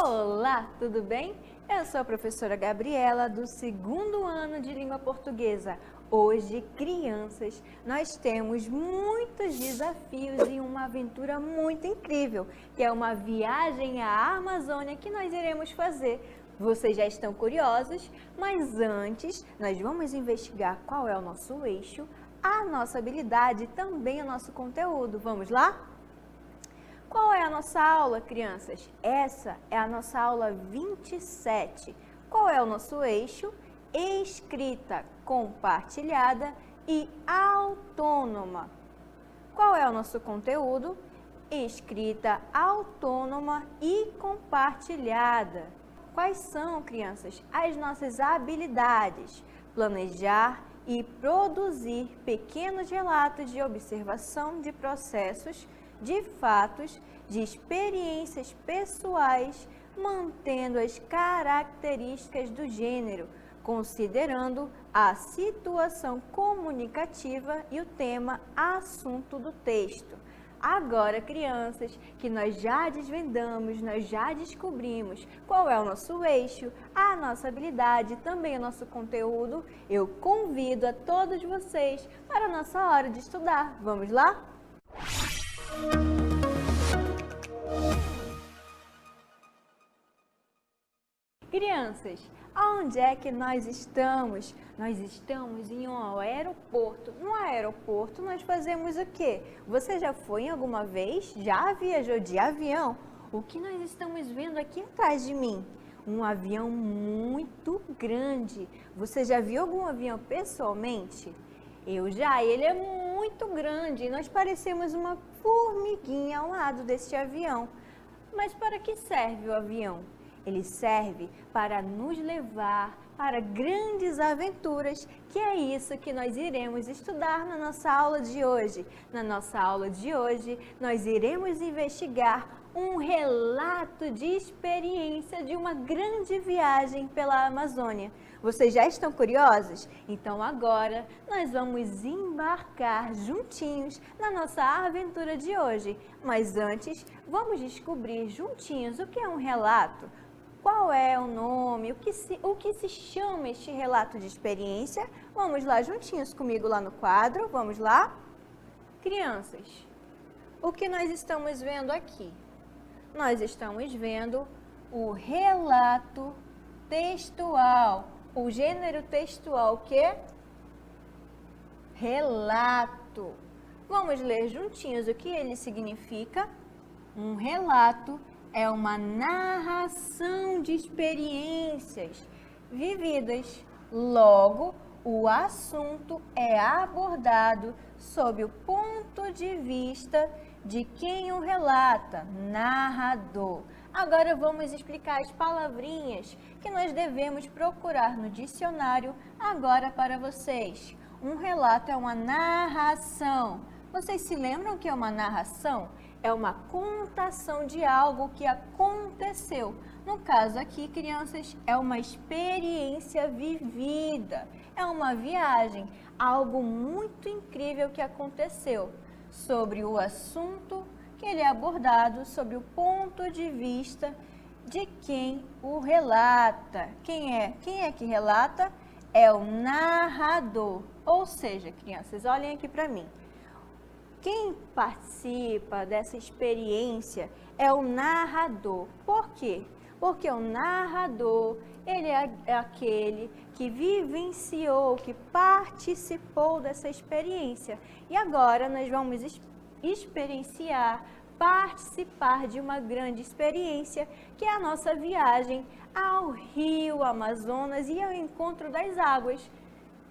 Olá, tudo bem? Eu sou a professora Gabriela, do segundo ano de língua portuguesa. Hoje, crianças, nós temos muitos desafios e uma aventura muito incrível, que é uma viagem à Amazônia que nós iremos fazer. Vocês já estão curiosos? Mas antes, nós vamos investigar qual é o nosso eixo, a nossa habilidade e também o nosso conteúdo. Vamos lá? Qual é a nossa aula, crianças? Essa é a nossa aula 27. Qual é o nosso eixo? Escrita compartilhada e autônoma. Qual é o nosso conteúdo? Escrita autônoma e compartilhada. Quais são, crianças, as nossas habilidades? Planejar e produzir pequenos relatos de observação de processos, de fatos, de experiências pessoais, mantendo as características do gênero, considerando a situação comunicativa e o tema assunto do texto. Agora, crianças, que nós já desvendamos, nós já descobrimos qual é o nosso eixo, a nossa habilidade, também o nosso conteúdo, eu convido a todos vocês para a nossa hora de estudar. Vamos lá? Crianças, aonde é que nós estamos? Nós estamos em um aeroporto. No aeroporto nós fazemos o quê? Você já foi alguma vez? Já viajou de avião? O que nós estamos vendo aqui atrás de mim? Um avião muito grande. Você já viu algum avião pessoalmente? Eu já, ele é muito grande e nós parecemos uma formiguinha ao lado deste avião. Mas para que serve o avião? Ele serve para nos levar para grandes aventuras, que é isso que nós iremos estudar na nossa aula de hoje. Na nossa aula de hoje, nós iremos investigar um relato de experiência de uma grande viagem pela Amazônia. Vocês já estão curiosos? Então agora nós vamos embarcar juntinhos na nossa aventura de hoje. Mas antes, vamos descobrir juntinhos o que é um relato. Qual é o nome? O que se chama este relato de experiência? Vamos lá juntinhos comigo lá no quadro. Vamos lá? Crianças, o que nós estamos vendo aqui? Nós estamos vendo o relato textual. O gênero textual, o quê? Relato. Vamos ler juntinhos o que ele significa? Um relato é uma narração de experiências vividas. Logo, o assunto é abordado sob o ponto de vista de quem o relata, narrador. Agora vamos explicar as palavrinhas que nós devemos procurar no dicionário agora para vocês. Um relato é uma narração. Vocês se lembram o que é uma narração? É uma contação de algo que aconteceu. No caso aqui, crianças, é uma experiência vivida. É uma viagem, algo muito incrível que aconteceu. Sobre o assunto que ele é abordado, sobre o ponto de vista de quem o relata. Quem é que relata? É o narrador. Ou seja, crianças, olhem aqui para mim. Quem participa dessa experiência é o narrador. Por quê? Porque o narrador, ele é aquele que vivenciou, que participou dessa experiência. E agora nós vamos experienciar, participar de uma grande experiência, que é a nossa viagem ao Rio Amazonas e ao encontro das águas.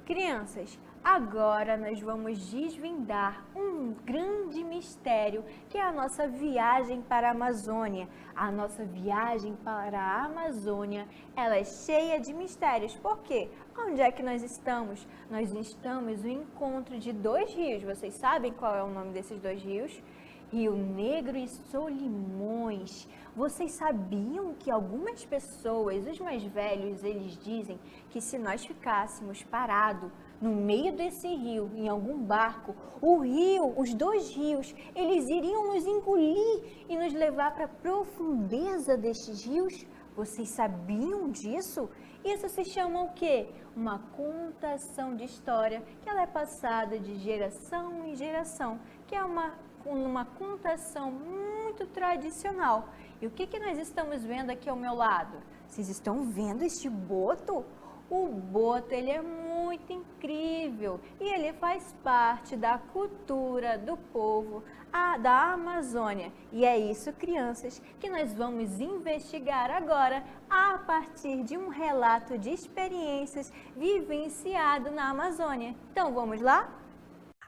Crianças, agora nós vamos desvendar um grande mistério, que é a nossa viagem para a Amazônia. A nossa viagem para a Amazônia, ela é cheia de mistérios. Por quê? Onde é que nós estamos? Nós estamos no encontro de dois rios. Vocês sabem qual é o nome desses dois rios? Rio Negro e Solimões. Vocês sabiam que algumas pessoas, os mais velhos, eles dizem que se nós ficássemos parados no meio desse rio, em algum barco, o rio, os dois rios, eles iriam nos engolir e nos levar para a profundeza destes rios? Vocês sabiam disso? Isso se chama o quê? Uma contação de história, que ela é passada de geração em geração, que é uma contação muito tradicional. E o que nós estamos vendo aqui ao meu lado? Vocês estão vendo este boto? O boto, ele é muito incrível e ele faz parte da cultura do povo da Amazônia. E é isso, crianças, que nós vamos investigar agora a partir de um relato de experiências vivenciado na Amazônia. Então, vamos lá?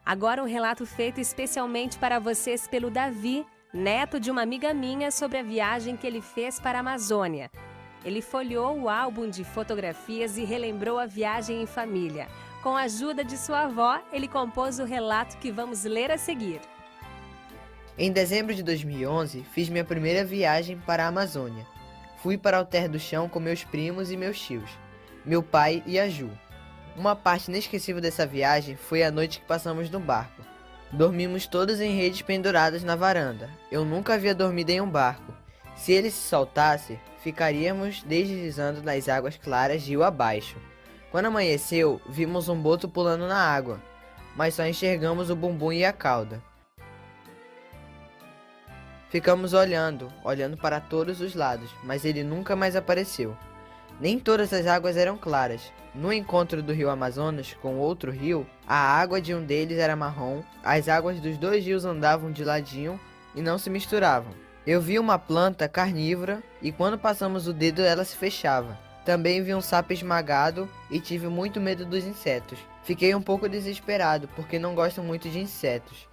Agora um relato feito especialmente para vocês pelo Davi, neto de uma amiga minha, sobre a viagem que ele fez para a Amazônia. Ele folheou o álbum de fotografias e relembrou a viagem em família. Com a ajuda de sua avó, ele compôs o relato que vamos ler a seguir. Em dezembro de 2011, fiz minha primeira viagem para a Amazônia. Fui para Alter do Chão com meus primos e meus tios, meu pai e a Ju. Uma parte inesquecível dessa viagem foi a noite que passamos no barco. Dormimos todos em redes penduradas na varanda. Eu nunca havia dormido em um barco. Se ele se soltasse, ficaríamos deslizando nas águas claras rio abaixo. Quando amanheceu, vimos um boto pulando na água, mas só enxergamos o bumbum e a cauda. Ficamos olhando para todos os lados, mas ele nunca mais apareceu. Nem todas as águas eram claras. No encontro do rio Amazonas com outro rio, a água de um deles era marrom, as águas dos dois rios andavam de ladinho e não se misturavam. Eu vi uma planta carnívora e quando passamos o dedo ela se fechava. Também vi um sapo esmagado e tive muito medo dos insetos. Fiquei um pouco desesperado porque não gosto muito de insetos.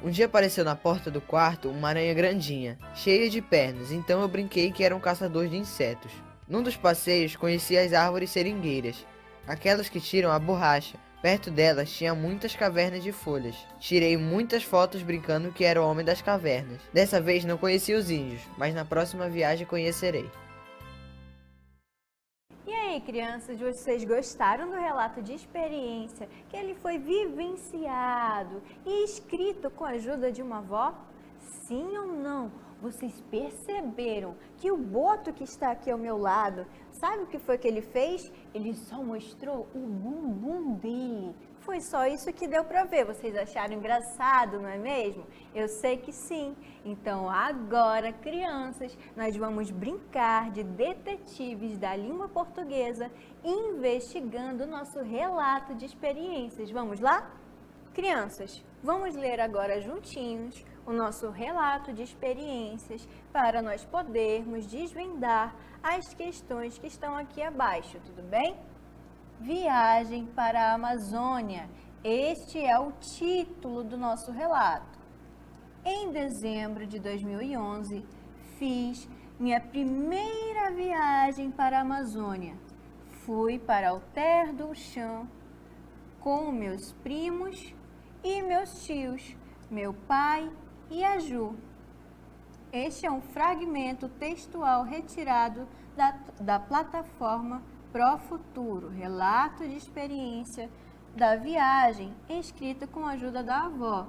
Um dia apareceu na porta do quarto uma aranha grandinha, cheia de pernas, então eu brinquei que era um caçador de insetos. Num dos passeios conheci as árvores seringueiras, aquelas que tiram a borracha. Perto delas tinha muitas cavernas de folhas. Tirei muitas fotos brincando que era o homem das cavernas. Dessa vez não conheci os índios, mas na próxima viagem conhecerei. E aí, crianças, vocês gostaram do relato de experiência que ele foi vivenciado e escrito com a ajuda de uma avó? Sim ou não? Vocês perceberam que o boto que está aqui ao meu lado, sabe o que foi que ele fez? Ele só mostrou o bumbum dele. Foi só isso que deu para ver. Vocês acharam engraçado, não é mesmo? Eu sei que sim. Então agora, crianças, nós vamos brincar de detetives da língua portuguesa, investigando o nosso relato de experiências. Vamos lá? Crianças, vamos ler agora juntinhos o nosso relato de experiências para nós podermos desvendar as questões que estão aqui abaixo, tudo bem? Viagem para a Amazônia. Este é o título do nosso relato. Em dezembro de 2011, fiz minha primeira viagem para a Amazônia. Fui para Alter do Chão com meus primos e meus tios, meu pai e a Ju. Este é um fragmento textual retirado da plataforma Pro Futuro, relato de experiência da viagem, escrita com a ajuda da avó.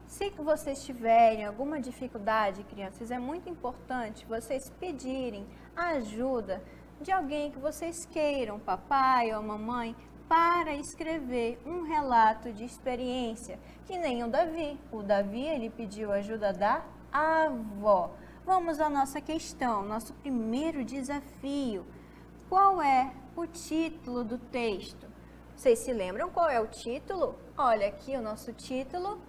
Se vocês tiverem alguma dificuldade, crianças, é muito importante vocês pedirem a ajuda de alguém que vocês queiram, papai ou mamãe, para escrever um relato de experiência, que nem o Davi. O Davi, ele pediu ajuda da avó. Vamos à nossa questão, nosso primeiro desafio. Qual é o título do texto? Vocês se lembram qual é o título? Olha aqui o nosso título,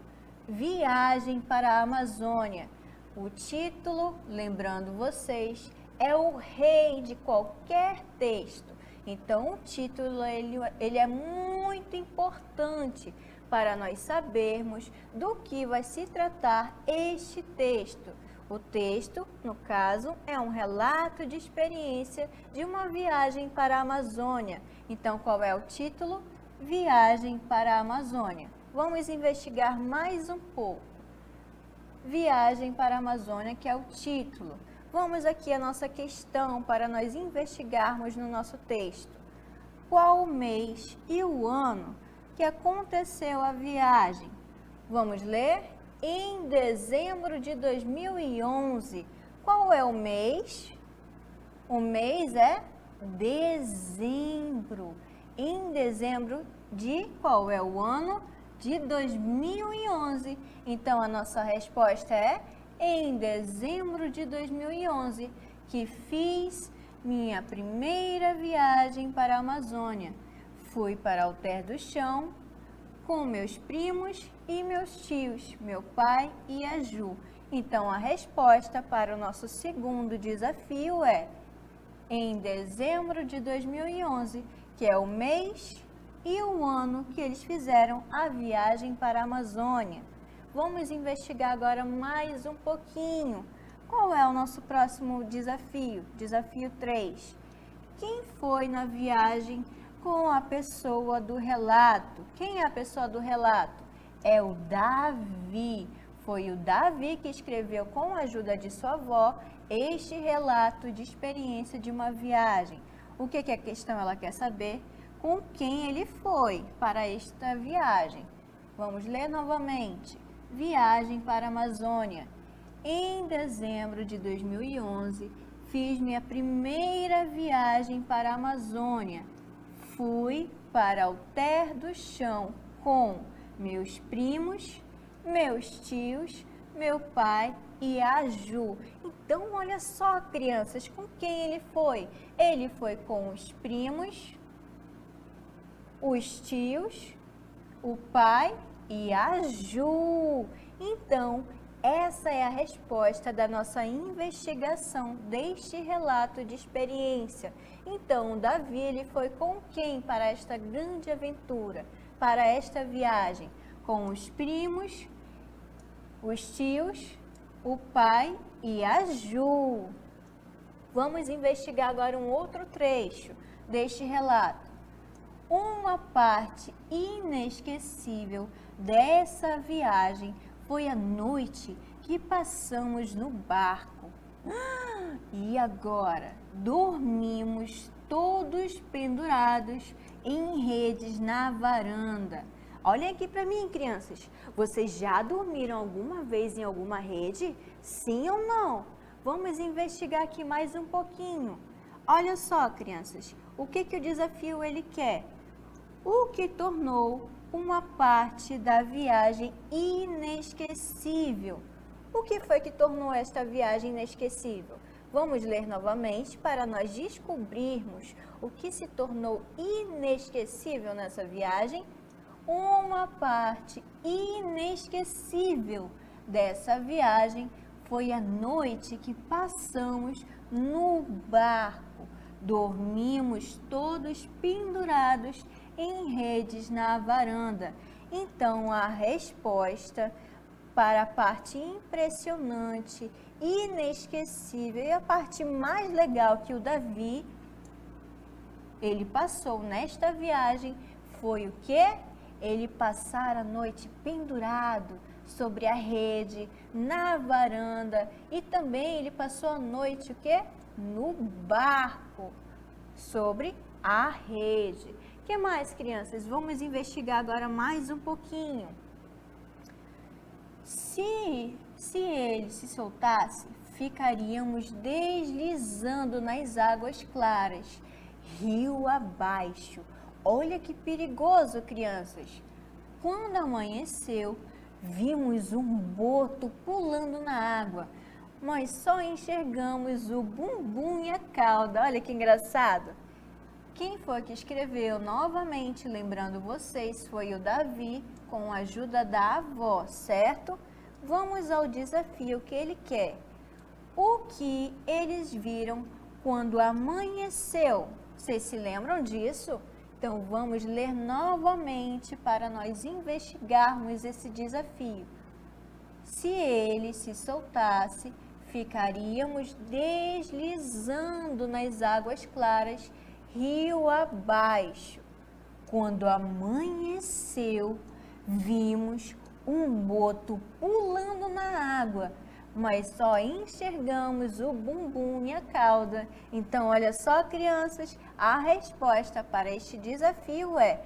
Viagem para a Amazônia. O título, lembrando vocês, é o rei de qualquer texto. Então, o título ele é muito importante para nós sabermos do que vai se tratar este texto. O texto, no caso, é um relato de experiência de uma viagem para a Amazônia. Então, qual é o título? Viagem para a Amazônia. Vamos investigar mais um pouco. Viagem para a Amazônia, que é o título. Vamos aqui à nossa questão para nós investigarmos no nosso texto. qual mês e o ano que aconteceu a viagem? Vamos ler? Em dezembro de 2011. Qual é o mês? O mês é dezembro. Em dezembro de qual é o ano? De 2011. Então, a nossa resposta é em dezembro de 2011, que fiz minha primeira viagem para a Amazônia. Fui para Alter do Chão com meus primos e meus tios, meu pai e a Ju. Então, a resposta para o nosso segundo desafio é em dezembro de 2011, que é o mês e o ano que eles fizeram a viagem para a Amazônia. Vamos investigar agora mais um pouquinho. Qual é o nosso próximo desafio? Desafio 3. Quem foi na viagem com a pessoa do relato? Quem é a pessoa do relato? É o Davi. Foi o Davi que escreveu com a ajuda de sua avó este relato de experiência de uma viagem. O que a questão ela quer saber? Com quem ele foi para esta viagem. Vamos ler novamente. Viagem para a Amazônia. Em dezembro de 2011, fiz minha primeira viagem para a Amazônia. Fui para Alter do Chão com meus primos, meus tios, meu pai e a Ju. Então, olha só, crianças, com quem ele foi? Ele foi com os primos, os tios, o pai e a Ju. Então, essa é a resposta da nossa investigação deste relato de experiência. Então, o Davi, ele foi com quem para esta grande aventura, para esta viagem? Com os primos, os tios, o pai e a Ju. Vamos investigar agora um outro trecho deste relato. Uma parte inesquecível dessa viagem foi a noite que passamos no barco. E agora dormimos todos pendurados em redes na varanda. Olhem aqui para mim, crianças. Vocês já dormiram alguma vez em alguma rede? Sim ou não? Vamos investigar aqui mais um pouquinho. Olha só, crianças, o que o desafio ele quer? O que tornou uma parte da viagem inesquecível. O que foi que tornou esta viagem inesquecível? Vamos ler novamente para nós descobrirmos o que se tornou inesquecível nessa viagem. Uma parte inesquecível dessa viagem foi a noite que passamos no barco. Dormimos todos pendurados em redes na varanda. Então, a resposta para a parte impressionante, inesquecível e a parte mais legal que o Davi ele passou nesta viagem foi o quê? Ele passar a noite pendurado sobre a rede, na varanda, e também ele passou a noite o quê? No barco, sobre a rede. O que mais, crianças? Vamos investigar agora mais um pouquinho. Se ele se soltasse, ficaríamos deslizando nas águas claras, rio abaixo. Olha que perigoso, crianças. Quando amanheceu, vimos um boto pulando na água, mas só enxergamos o bumbum e a cauda. Olha que engraçado. Quem foi que escreveu novamente, lembrando vocês, foi o Davi, com a ajuda da avó, certo? Vamos ao desafio que ele quer. O que eles viram quando amanheceu? Vocês se lembram disso? Então, vamos ler novamente para nós investigarmos esse desafio. Se ele se soltasse, ficaríamos deslizando nas águas claras, rio abaixo. Quando amanheceu, vimos um boto pulando na água, mas só enxergamos o bumbum e a cauda. Então, olha só, crianças, a resposta para este desafio é: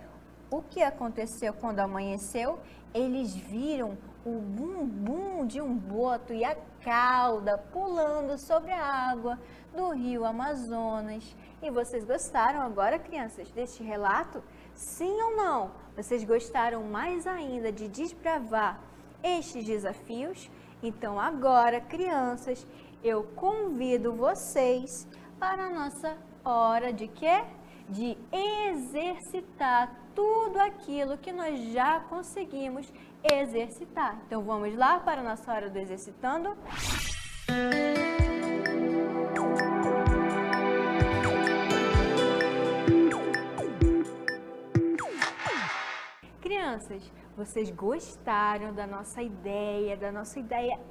o que aconteceu quando amanheceu? Eles viram o bumbum de um boto e a cauda pulando sobre a água do rio Amazonas. E vocês gostaram agora, crianças, deste relato? Sim ou não? Vocês gostaram mais ainda de desbravar estes desafios? Então agora, crianças, eu convido vocês para a nossa hora de quê? De exercitar tudo aquilo que nós já conseguimos exercitar. Então vamos lá para a nossa hora do exercitando? Crianças, vocês gostaram da nossa ideia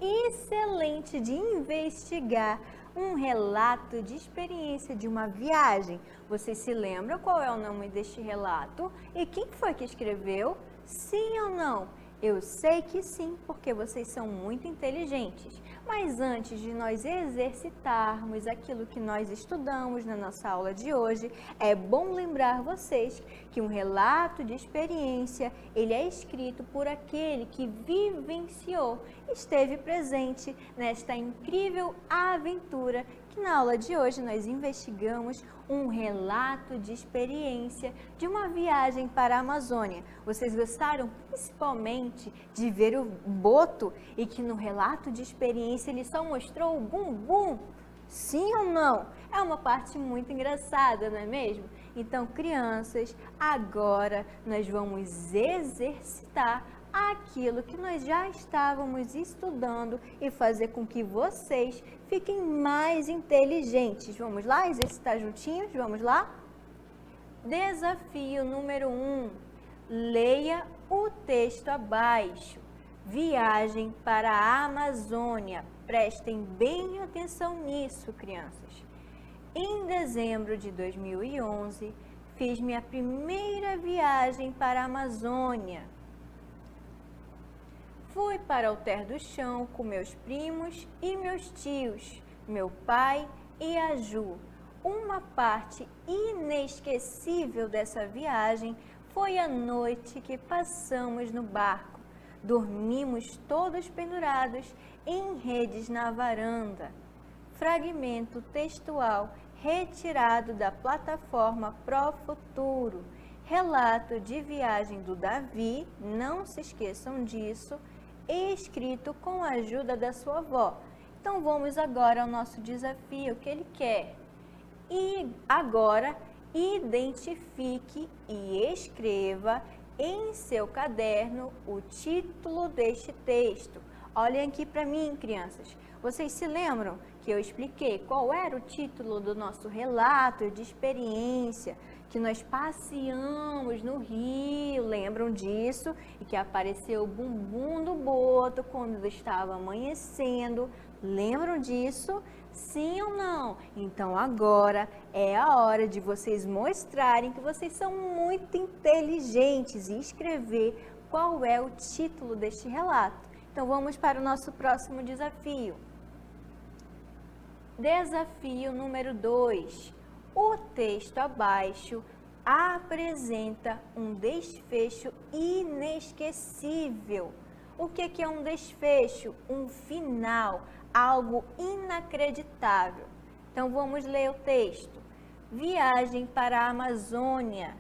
excelente de investigar um relato de experiência de uma viagem? Vocês se lembram qual é o nome deste relato? E quem foi que escreveu? Sim ou não? Eu sei que sim, porque vocês são muito inteligentes. Mas antes de nós exercitarmos aquilo que nós estudamos na nossa aula de hoje, é bom lembrar vocês que um relato de experiência, ele é escrito por aquele que vivenciou, esteve presente nesta incrível aventura que na aula de hoje nós investigamos um relato de experiência de uma viagem para a Amazônia. Vocês gostaram principalmente de ver o boto e que no relato de experiência ele só mostrou o bumbum? Sim ou não? É uma parte muito engraçada, não é mesmo? Então, crianças, agora nós vamos exercitar aquilo que nós já estávamos estudando e fazer com que vocês fiquem mais inteligentes. Vamos lá exercitar juntinhos? Vamos lá? Desafio número 1. Leia o texto abaixo. Viagem para a Amazônia. Prestem bem atenção nisso, crianças. Em dezembro de 2011, fiz minha primeira viagem para a Amazônia. Fui para Alter do Chão com meus primos e meus tios, meu pai e a Ju. Uma parte inesquecível dessa viagem foi a noite que passamos no barco. Dormimos todos pendurados em redes na varanda. Fragmento textual retirado da plataforma Pro Futuro. Relato de viagem do Davi, não se esqueçam disso, escrito com a ajuda da sua avó. Então vamos agora ao nosso desafio que ele quer. E agora identifique e escreva em seu caderno o título deste texto. Olhem aqui para mim, crianças. Vocês se lembram que eu expliquei qual era o título do nosso relato de experiência? Que nós passeamos no rio, lembram disso? E que apareceu o bumbum do boto quando estava amanhecendo. Lembram disso? Sim ou não? Então agora é a hora de vocês mostrarem que vocês são muito inteligentes e escrever qual é o título deste relato. Então vamos para o nosso próximo desafio. Desafio número 2. O texto abaixo apresenta um desfecho inesquecível. O que é um desfecho? Um final, algo inacreditável. Então vamos ler o texto. Viagem para a Amazônia.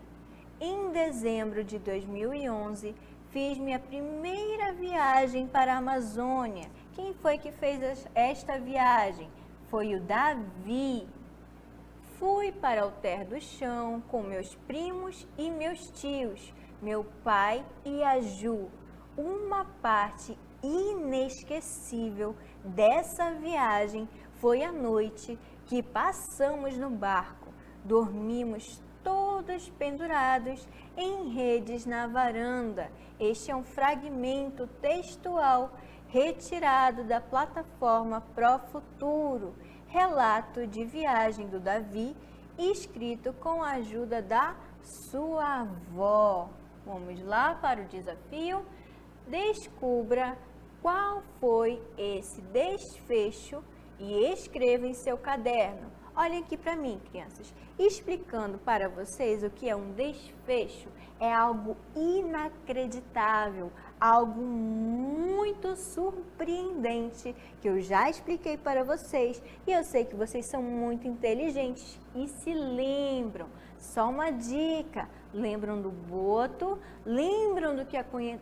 Em dezembro de 2011, fiz minha primeira viagem para a Amazônia. Quem foi que fez esta viagem? Foi o Davi. Fui para Alter do Chão com meus primos e meus tios, meu pai e a Ju. Uma parte inesquecível dessa viagem foi a noite que passamos no barco. Dormimos todos pendurados em redes na varanda. Este é um fragmento textual retirado da plataforma Pro Futuro. Relato de viagem do Davi, escrito com a ajuda da sua avó. Vamos lá para o desafio. Descubra qual foi esse desfecho e escreva em seu caderno. Olhem aqui para mim, crianças, explicando para vocês o que é um desfecho. É algo inacreditável, algo muito surpreendente que eu já expliquei para vocês e eu sei que vocês são muito inteligentes e se lembram. Só uma dica, lembram do boto? Lembram do que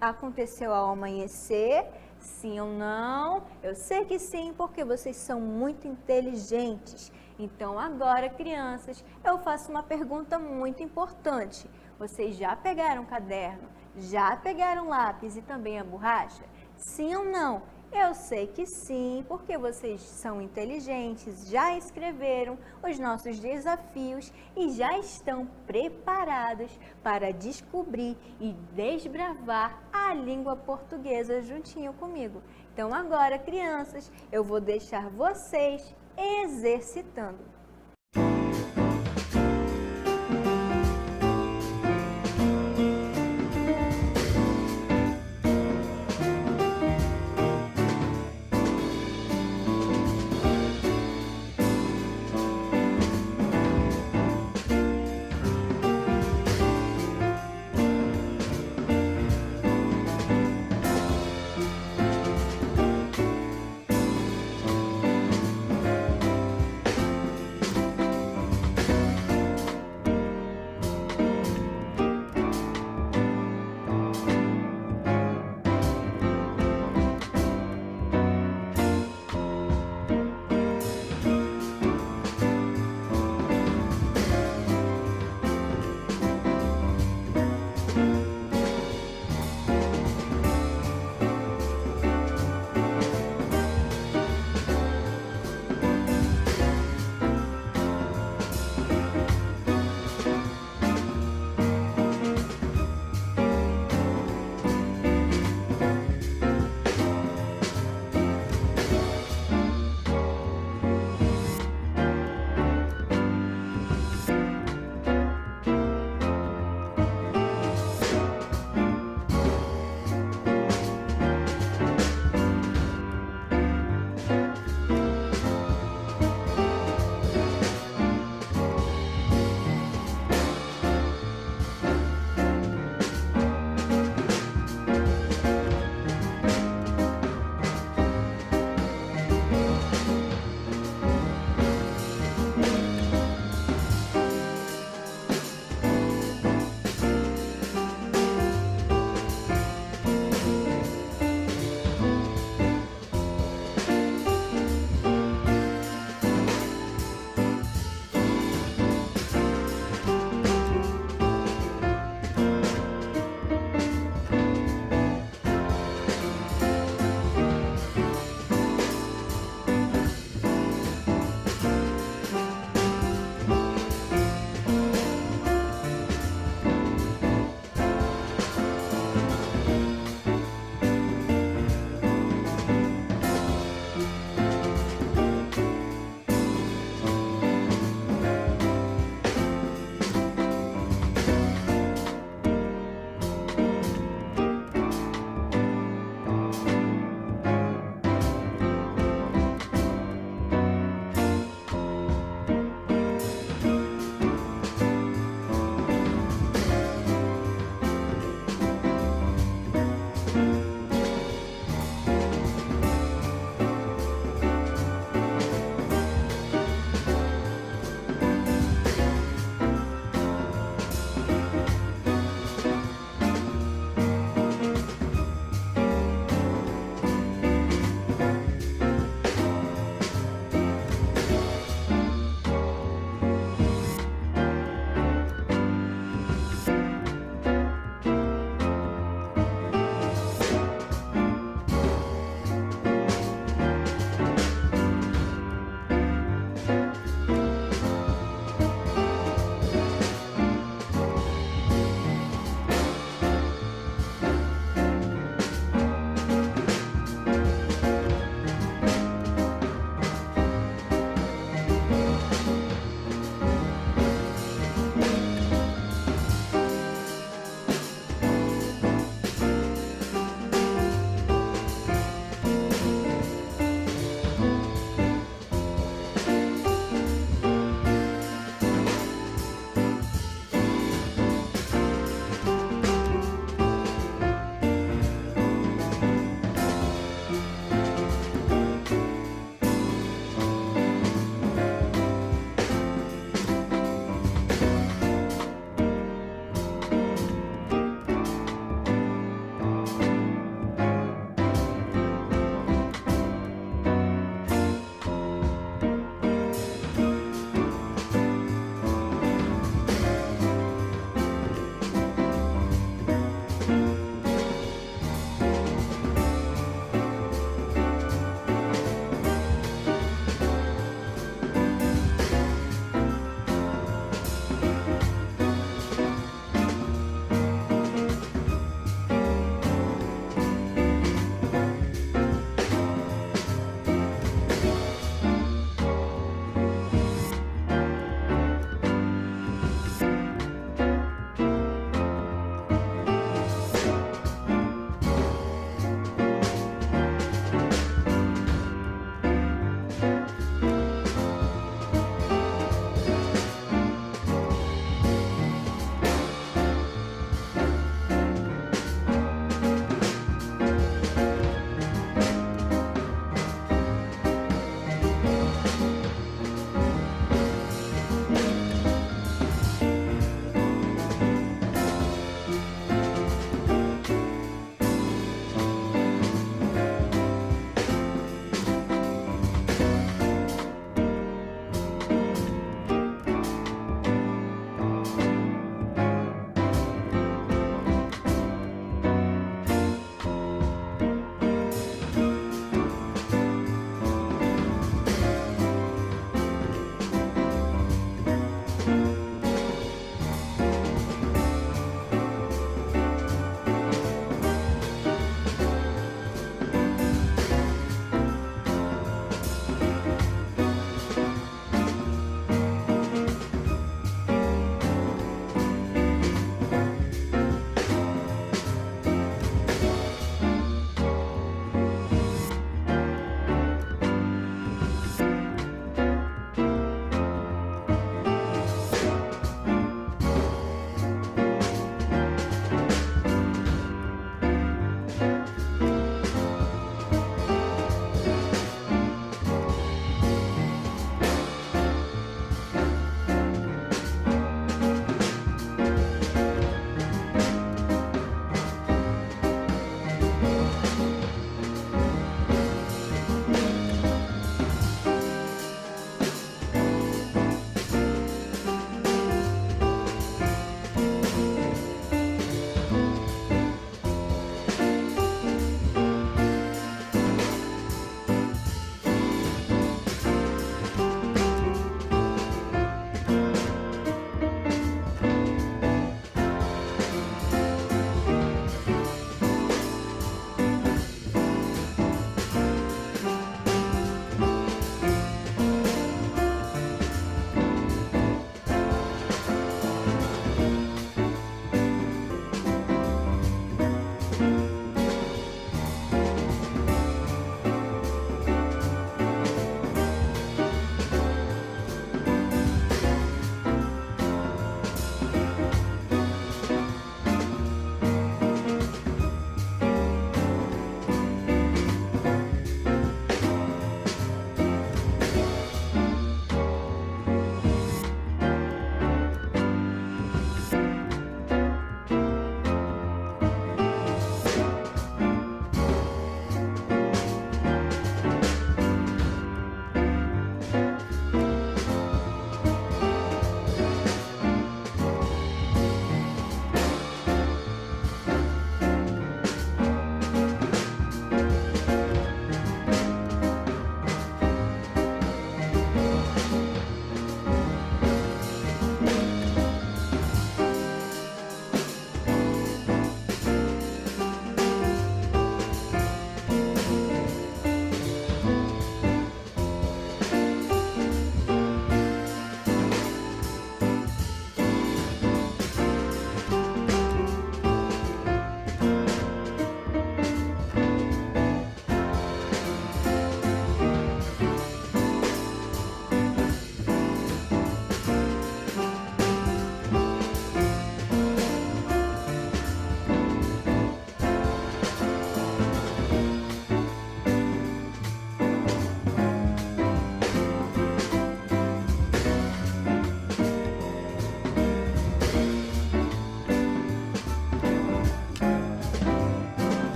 aconteceu ao amanhecer? Sim ou não? Eu sei que sim, porque vocês são muito inteligentes. Então agora, crianças, eu faço uma pergunta muito importante. Vocês já pegaram o caderno? Já pegaram o lápis e também a borracha? Sim ou não? Eu sei que sim, porque vocês são inteligentes, já escreveram os nossos desafios e já estão preparados para descobrir e desbravar a língua portuguesa juntinho comigo. Então agora, crianças, eu vou deixar vocês exercitando.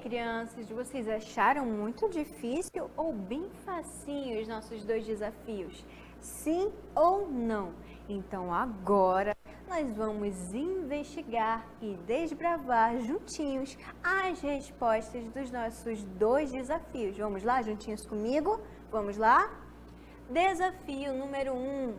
crianças, vocês acharam muito difícil ou bem facinho os nossos 2 desafios? Sim ou não? Então agora nós vamos investigar e desbravar juntinhos as respostas dos nossos 2 desafios. Vamos lá, juntinhos comigo? Vamos lá? Desafio número 1.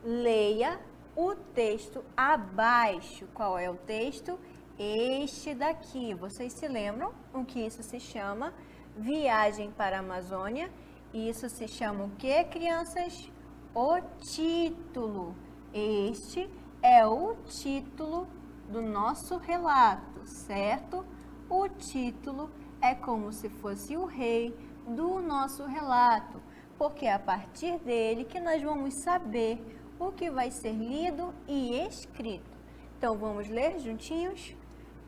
Leia o texto abaixo. Qual é o texto? Este daqui. Vocês se lembram o que isso se chama? Viagem para a Amazônia. Isso se chama o que, crianças? O título. Este é o título do nosso relato, certo? O título é como se fosse o rei do nosso relato, porque é a partir dele que nós vamos saber o que vai ser lido e escrito. Então, vamos ler juntinhos?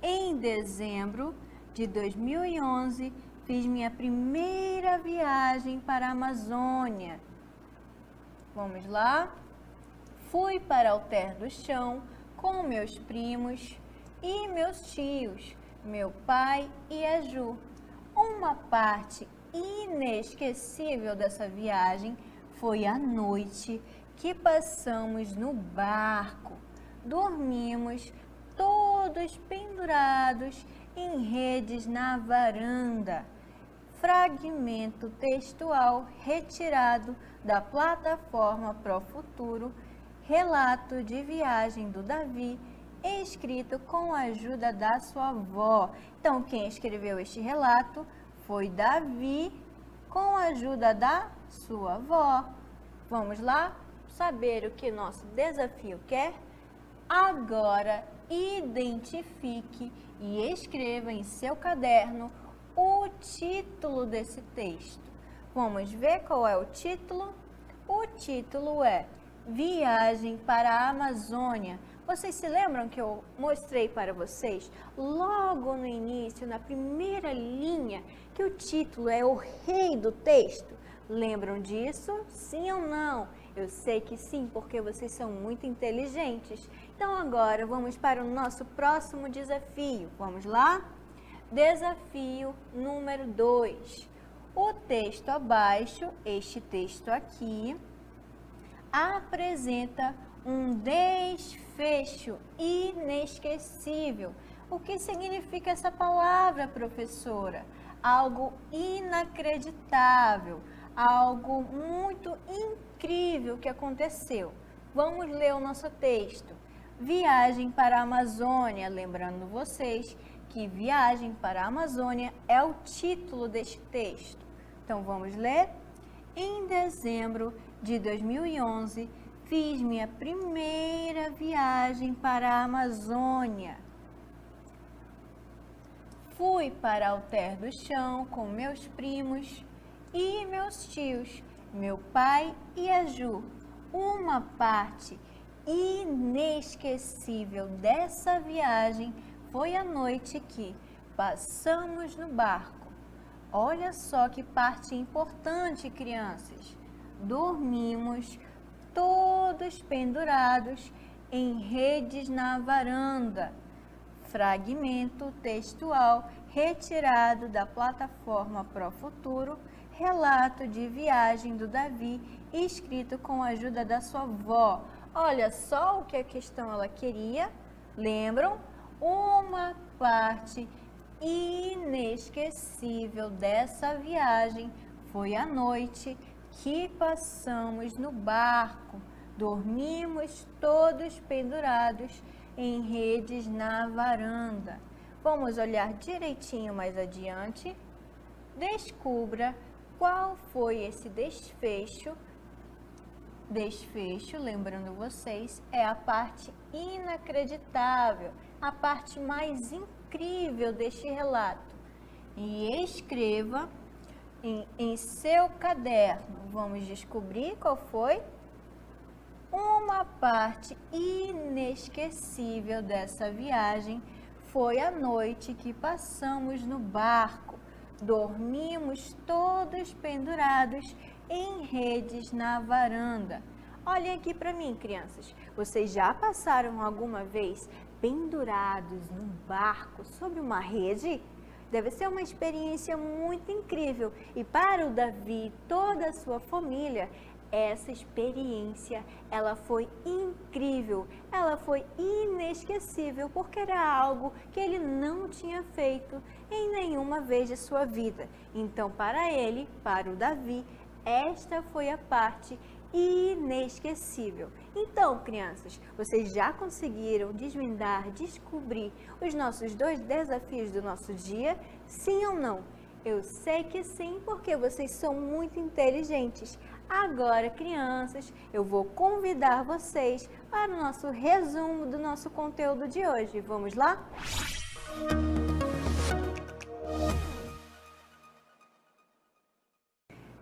Em dezembro de 2011, fiz minha primeira viagem para a Amazônia. Vamos lá? Fui para Alter do Chão com meus primos e meus tios, meu pai e a Ju. Uma parte inesquecível dessa viagem foi a noite que passamos no barco. Dormimos todos pendurados em redes na varanda. Fragmento textual retirado da plataforma Pro Futuro, relato de viagem do Davi, escrito com a ajuda da sua avó. Então, quem escreveu este relato foi Davi, com a ajuda da sua avó. Vamos lá saber o que nosso desafio quer? Agora, identifique e escreva em seu caderno o título desse texto. Vamos ver qual é o título? O título é Viagem para a Amazônia. Vocês se lembram que eu mostrei para vocês logo no início, na primeira linha, que o título é o rei do texto? Lembram disso? Sim ou não? Eu sei que sim, porque vocês são muito inteligentes. Então agora vamos para o nosso próximo desafio. Vamos lá? Desafio número 2. O texto abaixo, este texto aqui, apresenta um desfecho inesquecível. O que significa essa palavra, professora? Algo inacreditável, algo muito incrível que aconteceu. Vamos ler o nosso texto. Viagem para a Amazônia. Lembrando vocês que Viagem para a Amazônia é o título deste texto. Então vamos ler? Em dezembro de 2011, fiz minha primeira viagem para a Amazônia. Fui para Alter do Chão com meus primos e meus tios, meu pai e a Ju. Uma parte inesquecível dessa viagem foi a noite que passamos no barco. Olha só que parte importante, crianças. Dormimos todos pendurados em redes na varanda. Fragmento textual retirado da plataforma Pro Futuro, relato de viagem do Davi, escrito com a ajuda da sua avó. Olha só o que a questão ela queria. Lembram? Uma parte inesquecível dessa viagem foi a noite que passamos no barco. Dormimos todos pendurados em redes na varanda. Vamos olhar direitinho mais adiante. Descubra qual foi esse desfecho. Desfecho, lembrando vocês, é a parte inacreditável, a parte mais incrível deste relato. E escreva em seu caderno. Vamos descobrir qual foi? Uma parte inesquecível dessa viagem foi a noite que passamos no barco. Dormimos todos pendurados em redes na varanda. Olhem aqui para mim, crianças. Vocês já passaram alguma vez pendurados num barco sob uma rede? Deve ser uma experiência muito incrível. E para o Davi e toda a sua família, essa experiência, ela foi incrível, ela foi inesquecível, porque era algo que ele não tinha feito em nenhuma vez de sua vida. Então, para ele, para o Davi, esta foi a parte inesquecível. Então, crianças, vocês já conseguiram desvendar, descobrir os nossos 2 desafios do nosso dia? Sim ou não? Eu sei que sim, porque vocês são muito inteligentes. Agora, crianças, eu vou convidar vocês para o nosso resumo do nosso conteúdo de hoje. Vamos lá?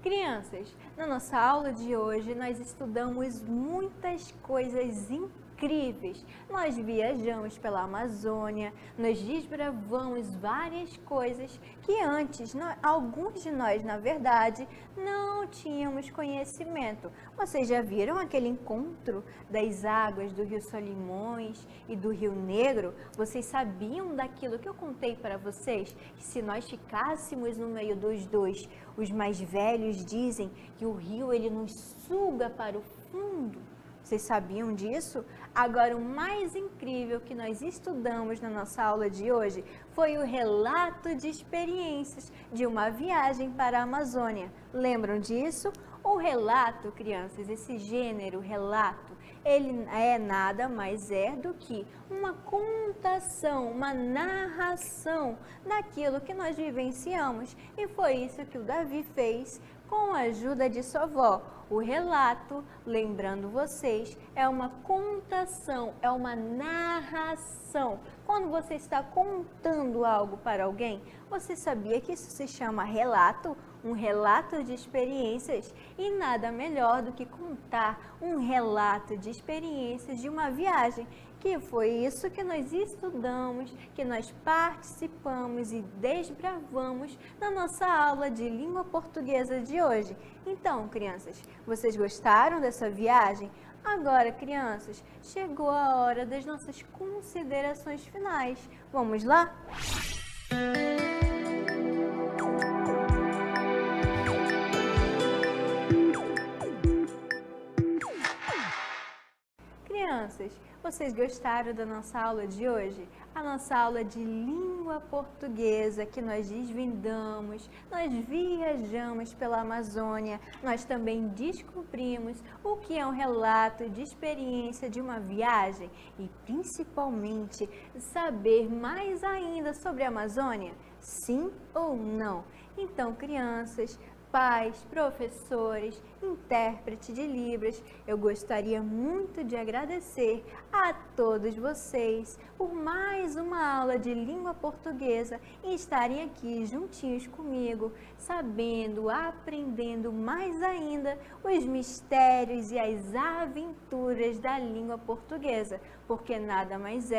Crianças, na nossa aula de hoje nós estudamos muitas coisas incríveis. Nós viajamos pela Amazônia, nós desbravamos várias coisas que antes, alguns de nós, na verdade, não tínhamos conhecimento. Vocês já viram aquele encontro das águas do Rio Solimões e do Rio Negro? Vocês sabiam daquilo que eu contei para vocês? Que se nós ficássemos no meio dos dois, os mais velhos dizem que o rio ele nos suga para o fundo. Vocês sabiam disso? Agora, o mais incrível que nós estudamos na nossa aula de hoje foi o relato de experiências de uma viagem para a Amazônia. Lembram disso? O relato, crianças, esse gênero relato, ele é nada mais do que uma contação, uma narração daquilo que nós vivenciamos. E foi isso que o Davi fez com a ajuda de sua avó. O relato, lembrando vocês, é uma contação, é uma narração. Quando você está contando algo para alguém, você sabia que isso se chama relato? Um relato de experiências, e nada melhor do que contar um relato de experiências de uma viagem, que foi isso que nós estudamos, que nós participamos e desbravamos na nossa aula de língua portuguesa de hoje. Então, crianças, vocês gostaram dessa viagem? Agora, crianças, chegou a hora das nossas considerações finais. Vamos lá? Crianças, vocês gostaram da nossa aula de hoje? A nossa aula de língua portuguesa, que nós desvendamos, nós viajamos pela Amazônia, nós também descobrimos o que é um relato de experiência de uma viagem e, principalmente, saber mais ainda sobre a Amazônia? Sim ou não? Então, crianças, pais, professores, intérprete de Libras, eu gostaria muito de agradecer a todos vocês por mais uma aula de língua portuguesa e estarem aqui juntinhos comigo, sabendo, aprendendo mais ainda os mistérios e as aventuras da língua portuguesa, porque nada mais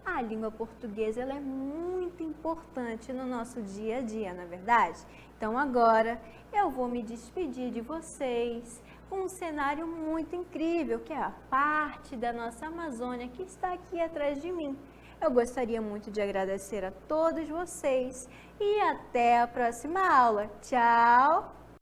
a língua portuguesa ela é muito importante no nosso dia a dia, não é verdade? Então agora eu vou me despedir de vocês com um cenário muito incrível, que é a parte da nossa Amazônia que está aqui atrás de mim. Eu gostaria muito de agradecer a todos vocês e até a próxima aula. Tchau!